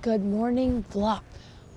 Good morning vlog.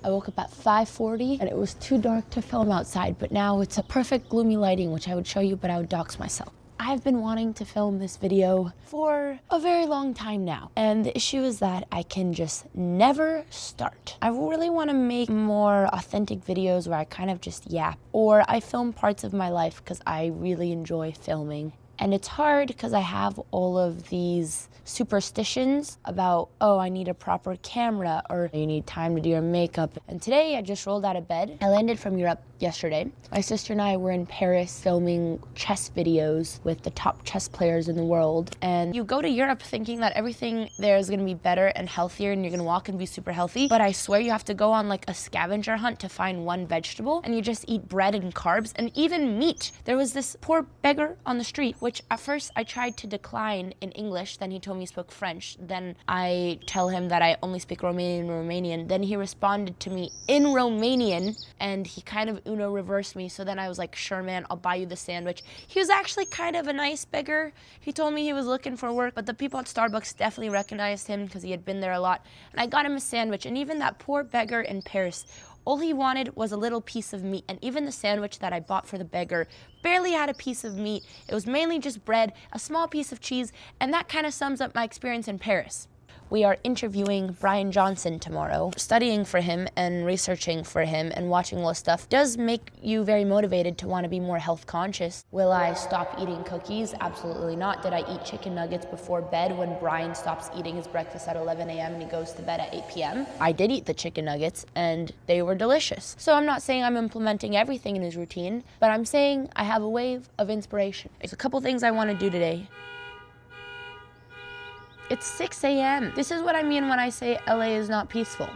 I woke up at 5:40 and it was too dark to film outside, but now it's a perfect gloomy lighting, which I would show you, but I would dox myself. I've been wanting to film this video for a very long time now, and the issue is that I can just never start. I really want to make more authentic videos where I kind of just yap, or I film parts of my life because I really enjoy filming. And it's hard because I have all of these superstitions about, oh, I need a proper camera, or you need time to do your makeup. And today I just rolled out of bed. I landed from Europe yesterday. My sister and I were in Paris filming chess videos with the top chess players in the world. And you go to Europe thinking that everything there is gonna be better and healthier and you're gonna walk and be super healthy. But I swear you have to go on like a scavenger hunt to find one vegetable, and you just eat bread and carbs and even meat. There was this poor beggar on the street, which at first I tried to decline in English. Then he told me he spoke French. Then I tell him that I only speak Romanian. Then he responded to me in Romanian, and he kind of Uno reversed me. So then I was like, sure man, I'll buy you the sandwich. He was actually kind of a nice beggar. He told me he was looking for work, but the people at Starbucks definitely recognized him because he had been there a lot. And I got him a sandwich, and even that poor beggar in Paris, all he wanted was a little piece of meat, and even the sandwich that I bought for the beggar barely had a piece of meat. It was mainly just bread, a small piece of cheese, and that kind of sums up my experience in Paris. We are interviewing Brian Johnson tomorrow. Studying for him and researching for him and watching all this stuff does make you very motivated to want to be more health conscious. Will I stop eating cookies? Absolutely not. Did I eat chicken nuggets before bed when Brian stops eating his breakfast at 11 a.m. and he goes to bed at 8 p.m.? I did eat the chicken nuggets and they were delicious. So I'm not saying I'm implementing everything in his routine, but I'm saying I have a wave of inspiration. There's a couple things I want to do today. It's 6 a.m. This is what I mean when I say LA is not peaceful.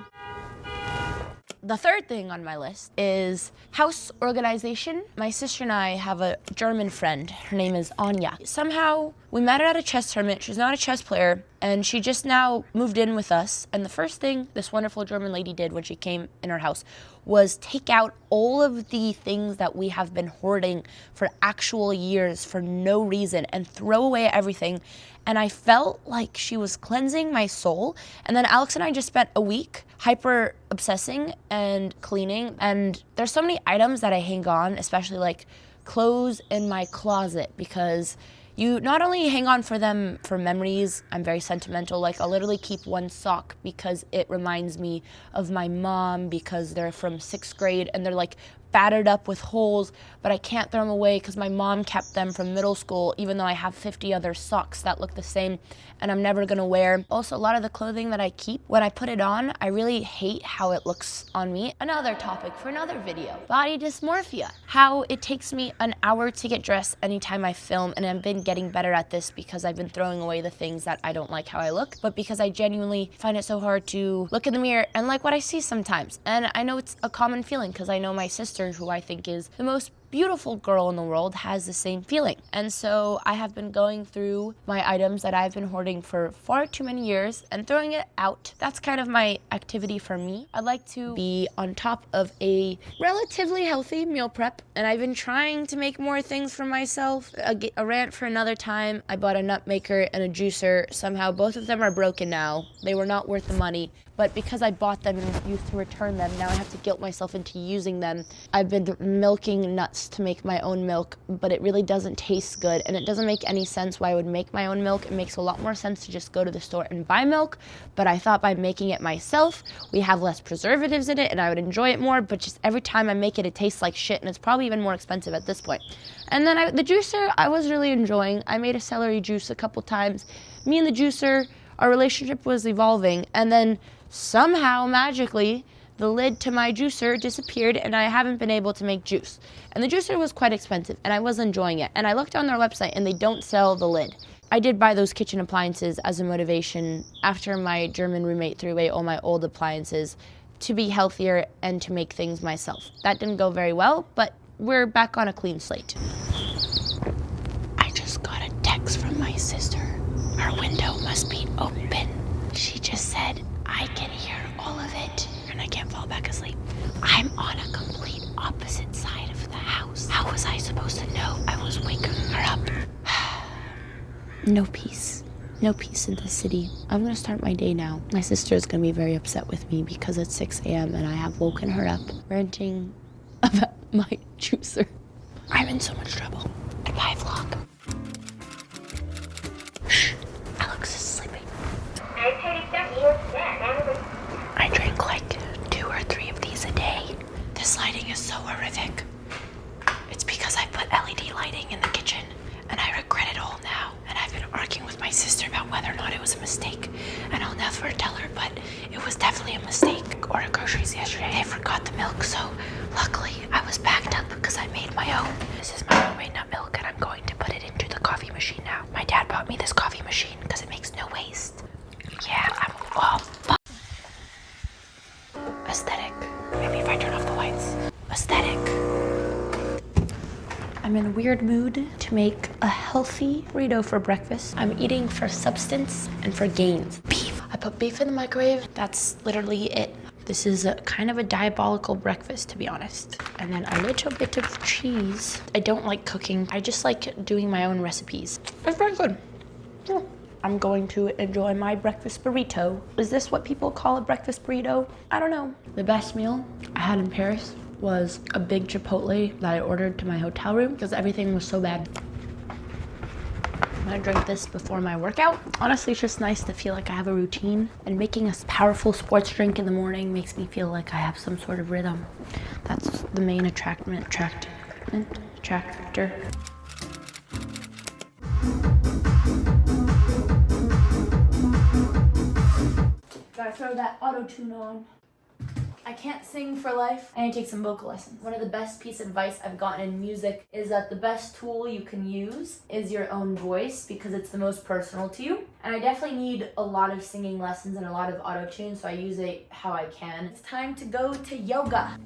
The third thing on my list is house organization. My sister and I have a German friend. Her name is Andrea. Somehow we met her at a chess tournament. She's not a chess player, and she just now moved in with us. And the first thing this wonderful German lady did when she came in our house was take out all of the things that we have been hoarding for actual years for no reason and throw away everything. And I felt like she was cleansing my soul. And then Alex and I just spent a week hyper obsessing and cleaning. And there's so many items that I hang on, especially like clothes in my closet, because you not only hang on for them for memories. I'm very sentimental. Like I'll literally keep one sock because it reminds me of my mom, because they're from 6th grade and they're like battered up with holes, but I can't throw them away because my mom kept them from middle school, even though I have 50 other socks that look the same and I'm never gonna wear. Also, a lot of the clothing that I keep, when I put it on, I really hate how it looks on me. Another topic for another video, body dysmorphia. How it takes me an hour to get dressed anytime I film, and I've been getting better at this because I've been throwing away the things that I don't like how I look, but because I genuinely find it so hard to look in the mirror and like what I see sometimes. And I know it's a common feeling because I know my sister, who I think is the most beautiful girl in the world, has the same feeling. And so I have been going through my items that I've been hoarding for far too many years and throwing it out. That's kind of my activity for me. I'd like to be on top of a relatively healthy meal prep, and I've been trying to make more things for myself. A rant for another time. I bought a nut maker and a juicer. Somehow both of them are broken now. They were not worth the money, but because I bought them and refused to return them, now I have to guilt myself into using them. I've been milking nuts to make my own milk, but it really doesn't taste good, and it doesn't make any sense why I would make my own milk. It makes a lot more sense to just go to the store and buy milk, but I thought by making it myself, we have less preservatives in it and I would enjoy it more, but just every time I make it, it tastes like shit, and it's probably even more expensive at this point. And then the juicer, I was really enjoying. I made a celery juice a couple times. Me and the juicer, our relationship was evolving, and then somehow, magically, the lid to my juicer disappeared and I haven't been able to make juice. And the juicer was quite expensive and I was enjoying it. And I looked on their website and they don't sell the lid. I did buy those kitchen appliances as a motivation after my German roommate threw away all my old appliances to be healthier and to make things myself. That didn't go very well, but we're back on a clean slate. I just got a text from my sister. Her window must be open. She just said, I can hear all of it, and I can't fall back asleep. I'm on a complete opposite side of the house. How was I supposed to know I was waking her up? No peace. No peace in the city. I'm gonna start my day now. My sister is gonna be very upset with me because it's 6 a.m. and I have woken her up ranting about my juicer. I'm in so much trouble. Goodbye, vlog. Shh. Alex is sleeping. I drink like 2 or 3 of these a day. This lighting is so horrific. It's because I put LED lighting in the kitchen and I regret it all now. And I've been arguing with my sister about whether or not it was a mistake. And I'll never tell her, but it was definitely a mistake. I ordered groceries yesterday. I forgot the milk, so luckily I was backed up because I made my own. This is my homemade nut milk and I'm going to put it into the coffee machine now. My dad bought me this coffee machine because it makes no waste. Yeah, aesthetic. Maybe if I turn off the lights. Aesthetic. I'm in a weird mood to make a healthy burrito for breakfast. I'm eating for substance and for gains. Beef. I put beef in the microwave. That's literally it. This is kind of a diabolical breakfast, to be honest. And then a little bit of cheese. I don't like cooking. I just like doing my own recipes. It's very good. Yeah. I'm going to enjoy my breakfast burrito. Is this what people call a breakfast burrito? I don't know. The best meal I had in Paris was a big Chipotle that I ordered to my hotel room because everything was so bad. I'm gonna drink this before my workout. Honestly, it's just nice to feel like I have a routine, and making a powerful sports drink in the morning makes me feel like I have some sort of rhythm. That's the main attractor. Gotta throw that auto-tune on. I can't sing for life. I need to take some vocal lessons. One of the best piece of advice I've gotten in music is that the best tool you can use is your own voice because it's the most personal to you. And I definitely need a lot of singing lessons and a lot of auto-tune, so I use it how I can. It's time to go to yoga.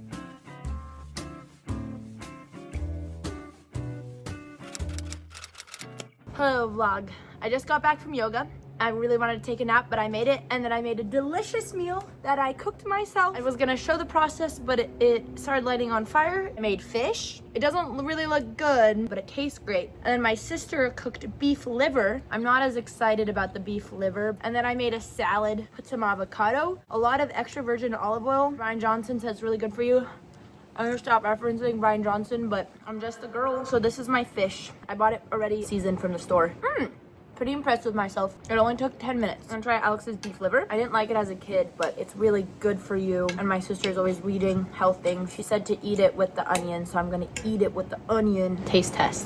Hello, vlog. I just got back from yoga. I really wanted to take a nap, but I made it, and then I made a delicious meal that I cooked myself. I was gonna show the process, but it started lighting on fire. I made fish. It doesn't really look good, but it tastes great. And then my sister cooked beef liver. I'm not as excited about the beef liver. And then I made a salad, put some avocado, a lot of extra virgin olive oil. Brian Johnson says it's really good for you. I'm gonna stop referencing Brian Johnson, but I'm just a girl. So this is my fish. I bought it already seasoned from the store. Pretty impressed with myself. It only took 10 minutes. I'm gonna try Alex's beef liver. I didn't like it as a kid, but it's really good for you. And my sister's always reading health things. She said to eat it with the onion, so I'm gonna eat it with the onion. Taste test.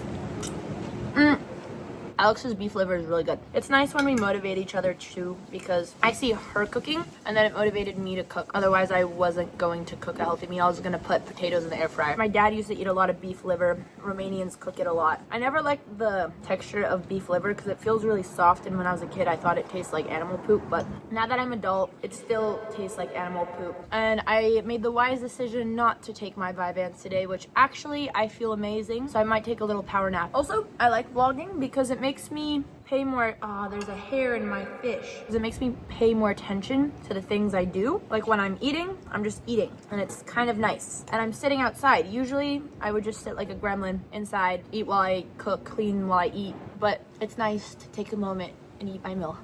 Alex's beef liver is really good. It's nice when we motivate each other too, because I see her cooking and then it motivated me to cook. Otherwise, I wasn't going to cook a healthy meal. I was gonna put potatoes in the air fryer. My dad used to eat a lot of beef liver. Romanians cook it a lot. I never liked the texture of beef liver because it feels really soft, and when I was a kid, I thought it tastes like animal poop, but now that I'm adult, it still tastes like animal poop. And I made the wise decision not to take my Vyvanse today, which actually I feel amazing, so I might take a little power nap. Also, I like vlogging because it makes me pay more, there's a hair in my fish. Because it makes me pay more attention to the things I do. Like when I'm eating, I'm just eating, and it's kind of nice. And I'm sitting outside. Usually I would just sit like a gremlin inside, eat while I cook, clean while I eat. But it's nice to take a moment and eat my meal.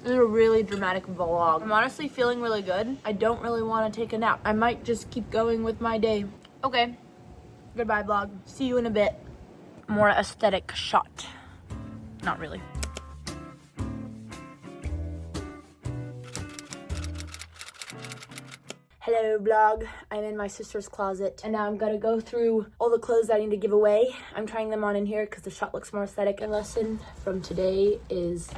This is a really dramatic vlog. I'm honestly feeling really good. I don't really want to take a nap. I might just keep going with my day. Okay, goodbye vlog. See you in a bit. More aesthetic shot. Not really. Hello vlog, I'm in my sister's closet and now I'm gonna go through all the clothes I need to give away. I'm trying them on in here because the shot looks more aesthetic. A lesson from today is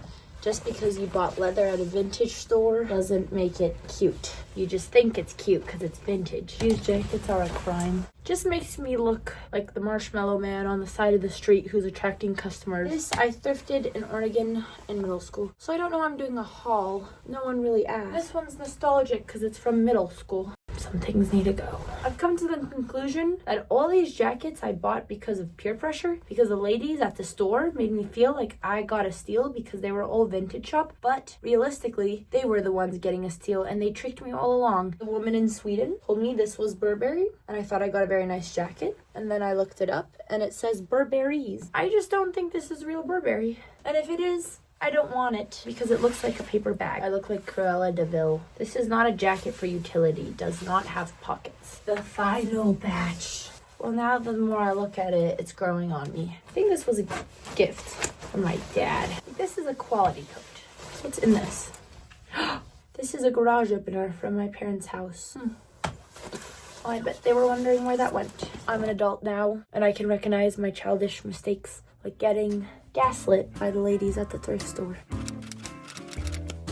just because you bought leather at a vintage store doesn't make it cute. You just think it's cute because it's vintage. Used jackets are a crime. Just makes me look like the marshmallow man on the side of the street who's attracting customers. This I thrifted in Oregon in middle school. So I don't know why I'm doing a haul. No one really asked. This one's nostalgic because it's from middle school. Some things need to go. I've come to the conclusion that all these jackets I bought because of peer pressure, because the ladies at the store made me feel like I got a steal because they were all vintage shop, but realistically, they were the ones getting a steal and they tricked me all along. The woman in Sweden told me this was Burberry and I thought I got a very nice jacket, and then I looked it up and it says Burberry's. I just don't think this is real Burberry. And if it is, I don't want it because it looks like a paper bag. I look like Cruella de Vil. This is not a jacket for utility. Does not have pockets. The final batch. Well, now the more I look at it, it's growing on me. I think this was a gift from my dad. This is a quality coat. What's in this? This is a garage opener from my parents' house. Oh, I bet they were wondering where that went. I'm an adult now, and I can recognize my childish mistakes, like getting gaslit by the ladies at the thrift store.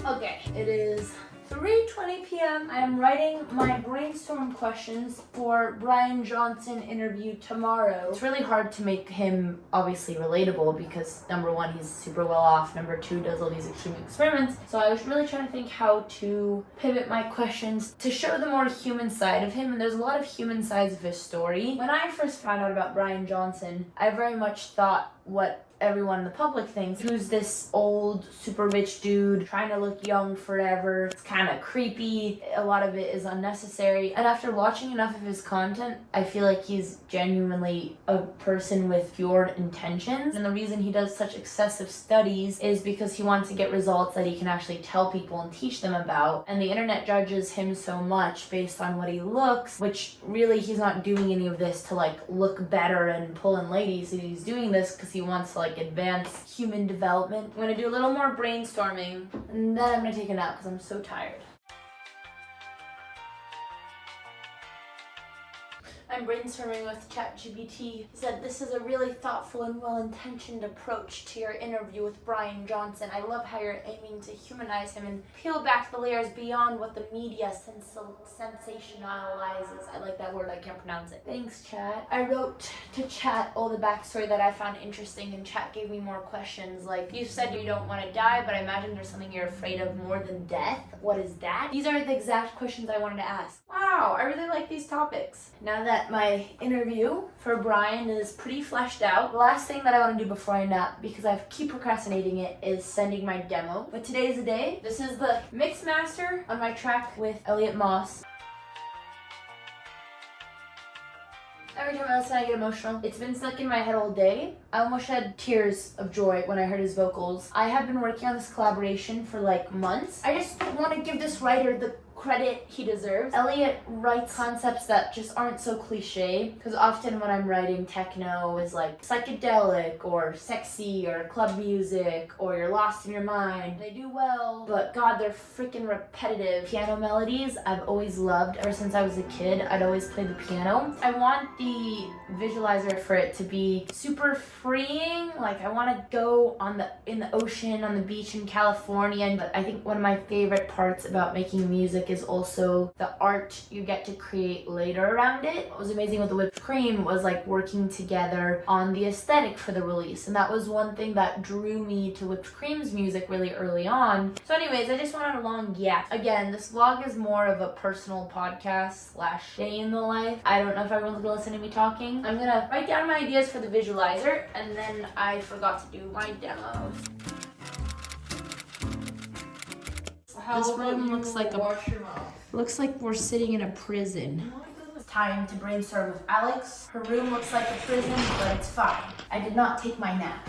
Okay, it is 3:20 p.m. I am writing my brainstorm questions for Brian Johnson interview tomorrow. It's really hard to make him obviously relatable because number one, he's super well off. Number two, does all these extreme experiments. So I was really trying to think how to pivot my questions to show the more human side of him. And there's a lot of human sides of his story. When I first found out about Brian Johnson, I very much thought what everyone in the public thinks. Who's this old, super rich dude trying to look young forever? It's kind of creepy. A lot of it is unnecessary. And after watching enough of his content, I feel like he's genuinely a person with pure intentions. And the reason he does such excessive studies is because he wants to get results that he can actually tell people and teach them about. And the internet judges him so much based on what he looks, which really he's not doing any of this to like look better and pull in ladies. He's doing this because he wants to like advance human development. I'm gonna do a little more brainstorming and then I'm gonna take a nap because I'm so tired. I'm brainstorming with ChatGPT. He said this is a really thoughtful and well-intentioned approach to your interview with Brian Johnson. I love how you're aiming to humanize him and peel back the layers beyond what the media sensationalizes. I like that word, I can't pronounce it. Thanks, Chat. I wrote to Chat all the backstory that I found interesting, and Chat gave me more questions. Like, you said you don't want to die, but I imagine there's something you're afraid of more than death. What is that? These are the exact questions I wanted to ask. Wow, I really like these topics. Now that my interview for Brian is pretty fleshed out, the last thing that I want to do before I nap, because I keep procrastinating it, is sending my demo. But today is the day. This is the mix master on my track with Elliot Moss. Every time I listen, I get emotional. It's been stuck in my head all day. I almost shed tears of joy when I heard his vocals. I have been working on this collaboration for like months. I just want to give this writer the credit he deserves. Elliot writes concepts that just aren't so cliche, because often when I'm writing techno is like psychedelic or sexy or club music or you're lost in your mind. They do well, but God, they're freaking repetitive. Piano melodies I've always loved. Ever since I was a kid, I'd always play the piano. I want the visualizer for it to be super freeing. Like I want to go in the ocean, on the beach in California. But I think one of my favorite parts about making music is also the art you get to create later around it. What was amazing with the whipped cream was like working together on the aesthetic for the release, and that was one thing that drew me to whipped cream's music really early on. So anyways, I just went on a long yap. Again, this vlog is more of a personal podcast / day in the life. I don't know if everyone's gonna listen to me talking. I'm gonna write down my ideas for the visualizer, and then I forgot to do my demos. This room looks like we're sitting in a prison. It's time to brainstorm with Alex. Her room looks like a prison, but it's fine. I did not take my nap.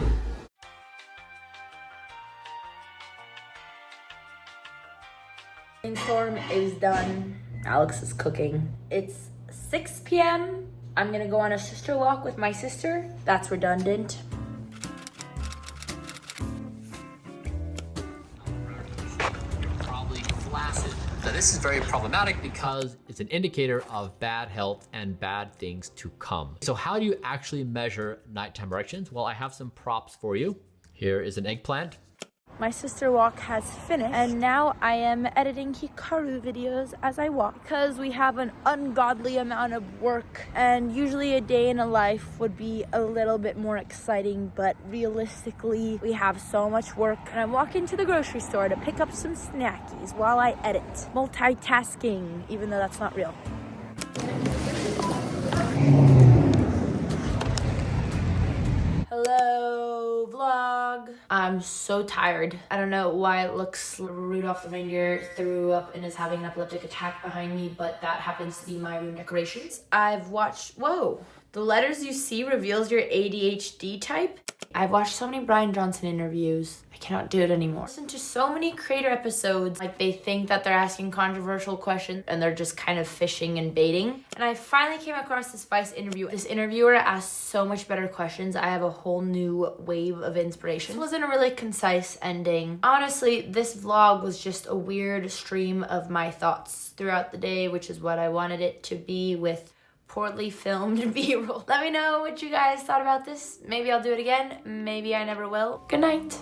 Brainstorm is done. Alex is cooking. It's 6 p.m. I'm gonna go on a sister walk with my sister. That's redundant. Now, this is very problematic because it's an indicator of bad health and bad things to come. So how do you actually measure nighttime erections? Well, I have some props for you. Here is an eggplant. My sister walk has finished, and now I am editing Hikaru videos as I walk because we have an ungodly amount of work, and usually a day in a life would be a little bit more exciting, but realistically we have so much work. And I'm walking to the grocery store to pick up some snackies while I edit. Multitasking, even though that's not real. Hello, vlog. I'm so tired. I don't know why it looks Rudolph the reindeer threw up and is having an epileptic attack behind me, but that happens to be my room decorations. I've watched, whoa, the letters you see reveals your ADHD type. I've watched so many Brian Johnson interviews. I cannot do it anymore. Listen to so many creator episodes, like they think that they're asking controversial questions and they're just kind of fishing and baiting. And I finally came across this Vice interview. This interviewer asked so much better questions. I have a whole new wave of inspiration. This wasn't a really concise ending. Honestly, this vlog was just a weird stream of my thoughts throughout the day, which is what I wanted it to be, with poorly filmed B-roll. Let me know what you guys thought about this. Maybe I'll do it again. Maybe I never will. Good night.